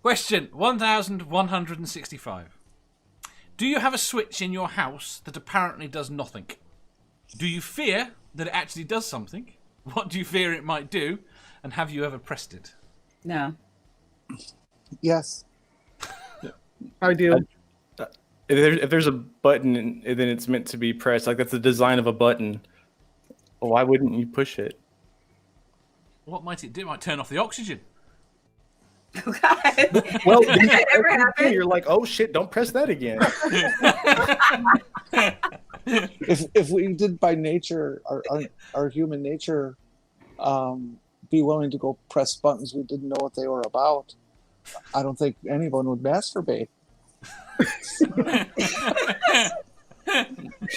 Question 1165. Do you have a switch in your house that apparently does nothing? Do you fear that it actually does something? What do you fear it might do? And have you ever pressed it? No. Yes. I do. If there's a button, then it's meant to be pressed. Like, that's the design of a button. Well, why wouldn't you push it? What might it do? It might turn off the oxygen. Oh, God. Well, Did that ever happen? you're like, oh shit, don't press that again. If we did by nature, our human nature, be willing to go press buttons we didn't know what they were about, I don't think anyone would masturbate.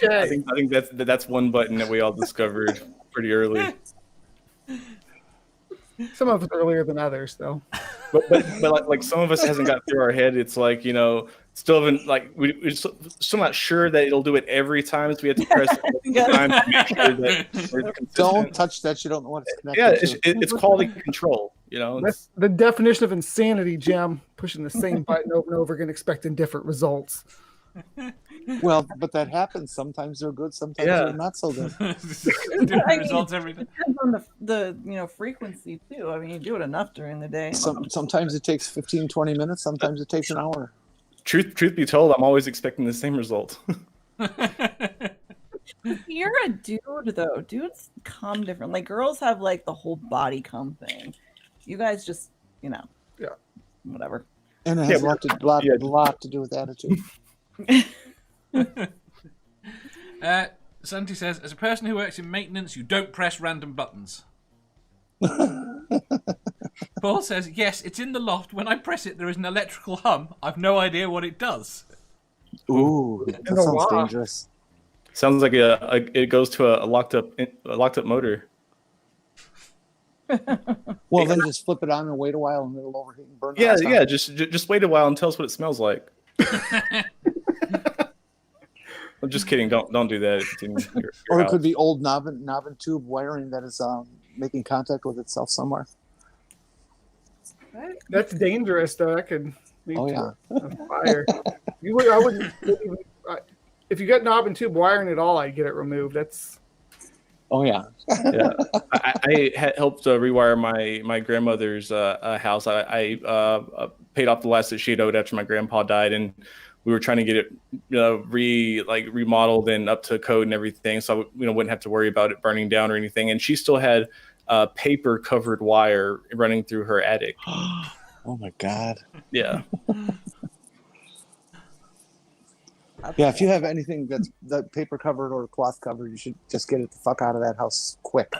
I think that's one button that we all discovered pretty early. Some of us earlier than others, though. But like some of us hasn't got through our head. It's like, still haven't, like, we're still not sure that it'll do it every time, so we have to press it time to make sure that we're consistent. Don't touch that. You don't know what it's connected to. It's quality control. That's the definition of insanity, Jim. Pushing the same button over and over again, expecting different results. Well, but that happens. Sometimes they're good. Sometimes they're not so good. Different results every day. It depends on the frequency too. I mean, you do it enough during the day. Sometimes it takes 15, 20 minutes. Sometimes it takes an hour. Truth be told, I'm always expecting the same result. You're a dude, though. Dudes come different. Like, girls have, like, the whole body cum thing. You guys just, whatever. And it has a lot to do with attitude. Santi says, as a person who works in maintenance, you don't press random buttons. Paul says, yes, it's in the loft. When I press it, there is an electrical hum. I've no idea what it does. Ooh, that sounds dangerous. Sounds like it goes to a locked up motor. Well, then just flip it on and wait a while, and it'll overheat and burn. Yeah. Just wait a while and tell us what it smells like. I'm just kidding. Don't do that. If it's in your Or it house. could be old knob and tube wiring that is making contact with itself somewhere. That's dangerous, though. That could lead Oh, to a fire. I wouldn't. If you got knob and tube wiring at all, I'd get it removed. That's. Oh yeah. Yeah, I had helped rewire my grandmother's house. I paid off the last that she had owed after my grandpa died, and we were trying to get it remodeled and up to code and everything, so wouldn't have to worry about it burning down or anything. And she still had paper covered wire running through her attic. Oh my God. Yeah. Yeah, if you have anything that's that paper covered or cloth covered, you should just get it the fuck out of that house quick.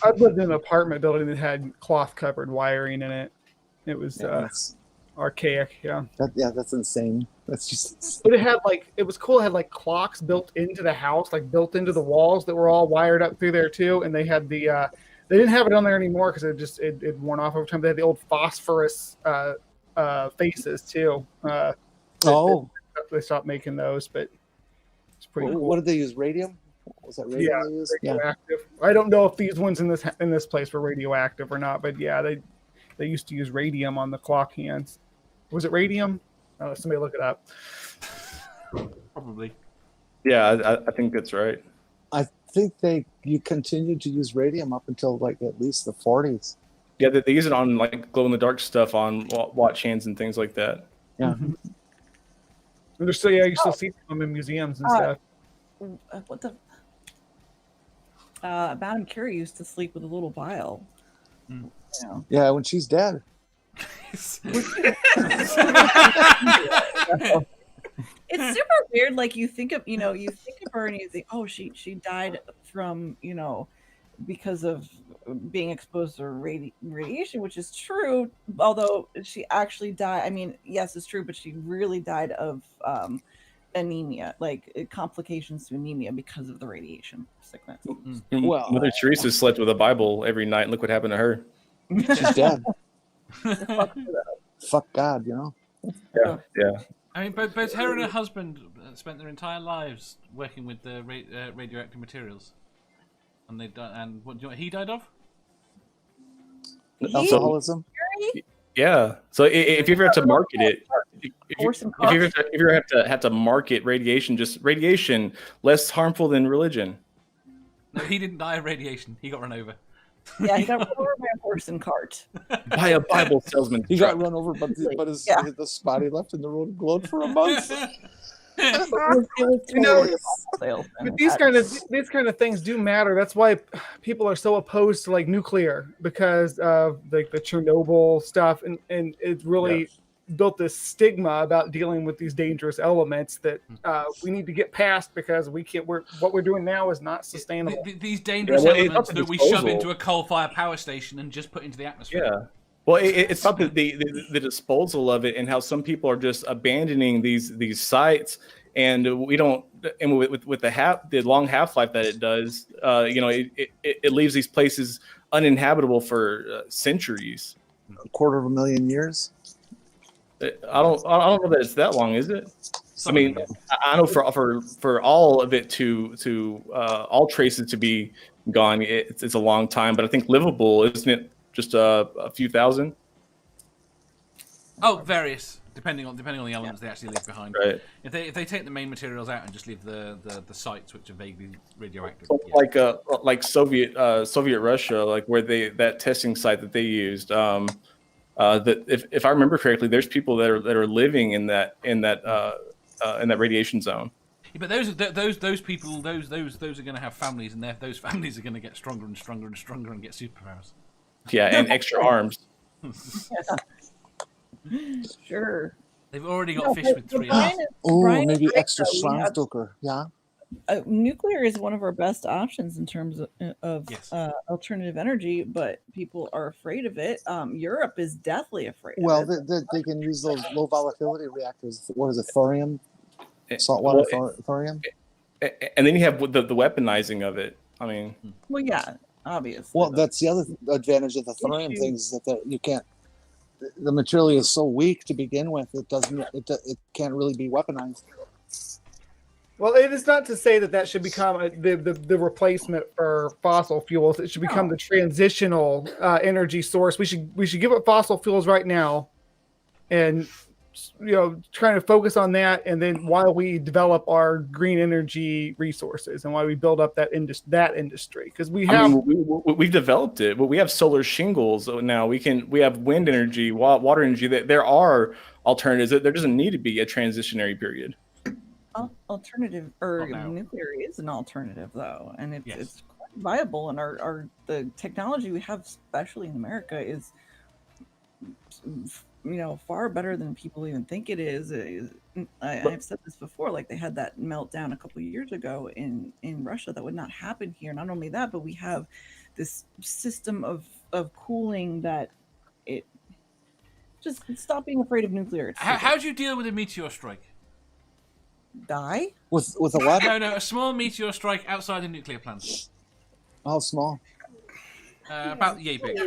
I've lived in an apartment building that had cloth covered wiring in it. It was archaic, yeah. That's insane. That's just. But it was cool. It had clocks built into the house, built into the walls that were all wired up through there too. And they had they didn't have it on there anymore because it worn off over time. They had the old phosphorus faces too. They stopped making those, but it's pretty cool. What did they use? Radium? Was that radium they used? Radioactive. Yeah. I don't know if these ones in this place were radioactive or not, but yeah, they used to use radium on the clock hands. Was it radium? Somebody look it up. Probably. Yeah, I think that's right. I think you continued to use radium up until at least the 40s. Yeah, they use it on glow in the dark stuff on watch hands and things like that. Yeah. Mm-hmm. And you still see them in museums and stuff. What the? Madame Curie used to sleep with a little vial. Mm. Yeah, when she's dead. It's super weird. You think of her and you think, oh, she died from because of being exposed to radiation, which is true. Although she actually died. I mean, yes, it's true, but she really died of anemia, complications to anemia because of the radiation sickness. Well, Mother Teresa slept with a Bible every night, and look what happened to her. She's dead. Fuck God, Yeah. I mean, both her and her husband spent their entire lives working with the radioactive materials, and they died. And what do you know what he died of? Alcoholism. Yeah. So if you ever have to market it, Force and if you ever have to market radiation, just radiation less harmful than religion. No, he didn't die of radiation. He got run over. Yeah, he got run over by a horse and cart. By a Bible salesman. He got run over, but the spot he left in the road glowed for a month. It was totally a salesman. But these kind of things do matter. That's why people are so opposed to like nuclear, because of like the Chernobyl stuff, and it really built this stigma about dealing with these dangerous elements that we need to get past, because we can't. What we're doing now is not sustainable. These dangerous elements that we shove into a coal-fired power station and just put into the atmosphere. Yeah. Well, it's not the disposal of it, and how some people are just abandoning these sites, and we don't. And with the long half-life that it does, it leaves these places uninhabitable for centuries. 250,000 years. I don't know that it's that long, is it? I mean, I know for all of it to all traces to be gone, it's a long time. But I think livable, isn't it? Just a few thousand. Oh, various, depending on the elements they actually leave behind. Right. If they take the main materials out and just leave the sites which are vaguely radioactive. So like Soviet Russia, like where that testing site that they used. That if I remember correctly, there's people that are living in that radiation zone. Yeah, but those people are going to have families, and those families are going to get stronger and stronger and stronger and get superpowers. Yeah, and extra arms. Sure. They've already got fish with 3 arms. Maybe extra Schwanzducker. Yeah. Nuclear is one of our best options in terms of Yes. Alternative energy, but people are afraid of it. Europe is deathly afraid Well, of it. they can use those low volatility reactors. What is it, thorium? Saltwater thorium? And then you have the weaponizing of it. I mean, Well, yeah, obviously. Well, that's the other advantage of the thorium things, is that you can't. The material is so weak to begin with; it can't really be weaponized. Well, it is not to say that should become the replacement for fossil fuels. It should become the transitional energy source. We should give up fossil fuels right now, and trying to focus on that, and then while we develop our green energy resources and while we build up that industry, because we've developed it, but we have solar shingles now. We have wind energy, water energy. That there are alternatives. There doesn't need to be a transitionary period. Alternative nuclear is an alternative, though, and it's quite viable. And the technology we have, especially in America, is far better than people even think it is. I've said this before, like they had that meltdown a couple of years ago in Russia. That would not happen here. Not only that, but we have this system of cooling that it just stop being afraid of nuclear. How do you deal with a meteor strike? Die with a what? No, a small meteor strike outside a nuclear plant. How small? About yay big.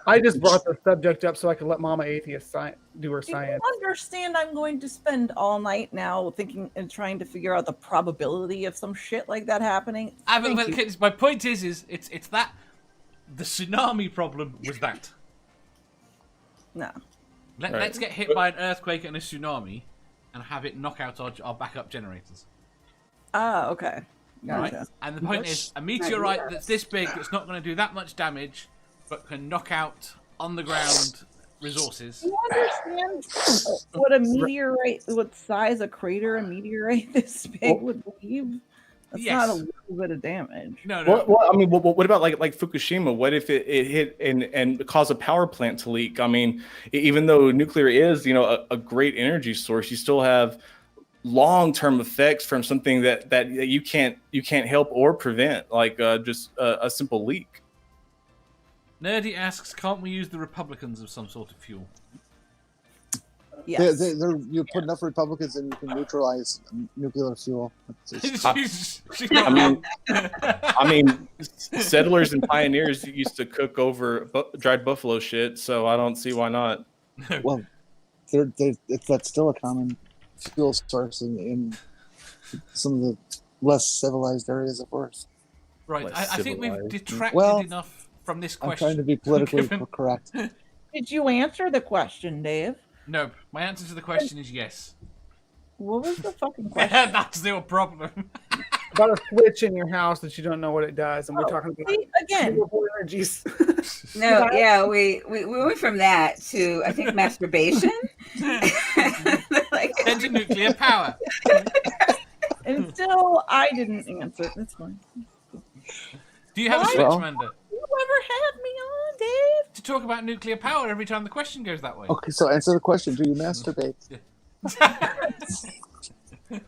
I just brought the subject up so I could let Mama Atheist do her science. You understand? I'm going to spend all night now thinking and trying to figure out the probability of some shit like that happening. My point is it's that the tsunami problem was that. No. Let's get hit by an earthquake and a tsunami, and have it knock out our backup generators. Ah, okay. Gotcha. Right? And the point is, a meteorite that's this big, that's not going to do that much damage, but can knock out on the ground resources. Do you understand what size a crater a meteorite this big would leave? That's not a little bit of damage. No. Well, I mean, what about like Fukushima? What if it hit and caused a power plant to leak? I mean, even though nuclear is a great energy source, you still have long-term effects from something that you can't help or prevent, like just a simple leak. Nerdy asks, can't we use the Republicans of some sort of fuel? Yes. You put enough Republicans and you can neutralize nuclear fuel. I mean, settlers and pioneers used to cook over dried buffalo shit, so I don't see why not. Well, that's still a common fuel source in some of the less civilized areas of Earth. Right, I think we've detracted enough from this question. I'm trying to be politically correct. Did you answer the question, Dave? No, my answer to the question is yes. What was the fucking question? That's your problem. About a switch in your house that you don't know what it does, and we're Oh, talking about see, again. renewable energies. No, yeah, we went from that to I think masturbation. Like, Then to nuclear power. And still, I didn't answer. That's fine. Do you have a Why? switch, Well- Amanda? You ever had me on, Dave? To talk about nuclear power every time the question goes that way. Okay, so answer the question. Do you masturbate?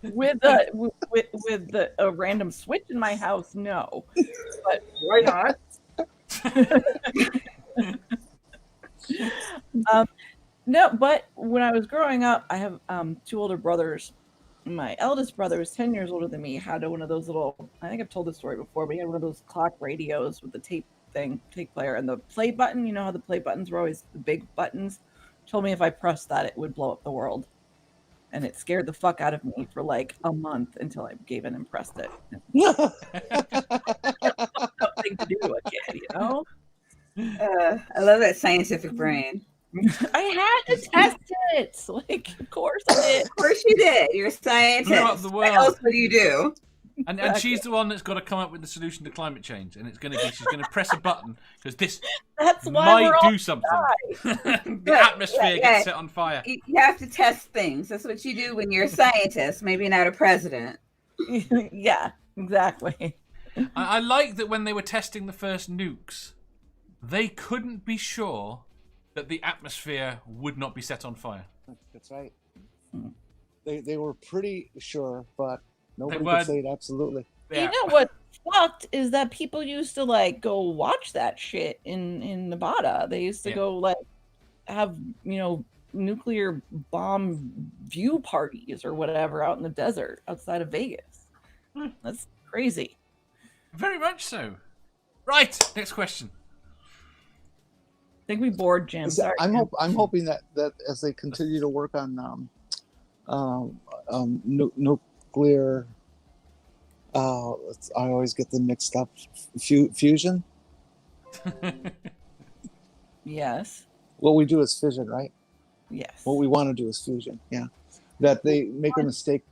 With a random switch in my house, no. But Why not? no, but when I was growing up, I have 2 older brothers. My eldest brother was 10 years older than me, had one of those little, I think I've told this story before, but he had one of those clock radios with the tape player, and the play button, you know how the play buttons were always the big buttons? Told me if I pressed that, it would blow up the world. And it scared the fuck out of me for like a month until I gave in and pressed it. Nothing to do with a kid, you know? I love that scientific brain. I had to test it. Like, of course I did. Of course you did. You're a scientist. Blew up the What world. else would you do? And she's the one that's got to come up with the solution to climate change, and she's going to press a button because this That's why might we're all do something. The Yeah, atmosphere yeah. gets set on fire. You have to test things. That's what you do when you're a scientist, maybe not a president. Yeah, exactly. I like that when they were testing the first nukes, they couldn't be sure that the atmosphere would not be set on fire. That's right. They were pretty sure, but nobody were- could say it absolutely. Yeah. You know what fucked is that people used to like go watch that shit in Nevada. They used to Yeah. go like have, you know, nuclear bomb view parties or whatever out in the desert outside of Vegas. That's crazy. Very much so. Right, next question. I think we bored Jim. Is that- Sorry. I'm hoping that as they continue to work on nuclear. I always get them mixed up. Fusion. Yes. What we do is fission, right? Yes. What we want to do is fusion. Yeah. That they make a mistake,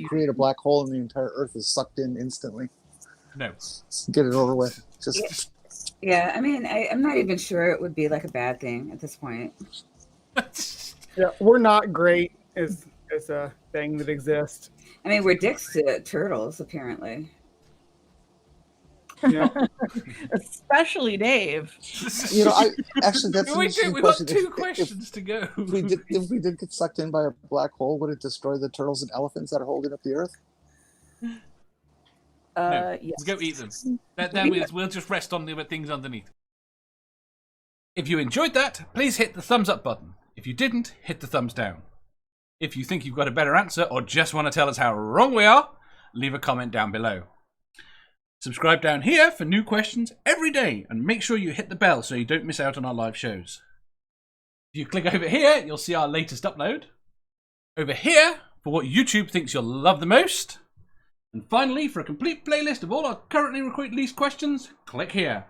create a black hole, and the entire Earth is sucked in instantly. No. Get it over with. Just Yeah, I mean, I'm not even sure it would be like a bad thing at this point. Yeah, we're not great as a thing that exists. I mean, we're dicks to turtles, apparently. Yeah. Especially Dave. you know, I actually that's an we interesting we've got question. two If questions to go. if we did get sucked in by a black hole, would it destroy the turtles and elephants that are holding up the Earth? No, Yes. go eat them. Then we'll just rest on the things underneath. If you enjoyed that, please hit the thumbs up button. If you didn't, hit the thumbs down. If you think you've got a better answer or just want to tell us how wrong we are, leave a comment down below. Subscribe down here for new questions every day and make sure you hit the bell so you don't miss out on our live shows. If you click over here, you'll see our latest upload. Over here, for what YouTube thinks you'll love the most. And finally, for a complete playlist of all our currently released questions, click here.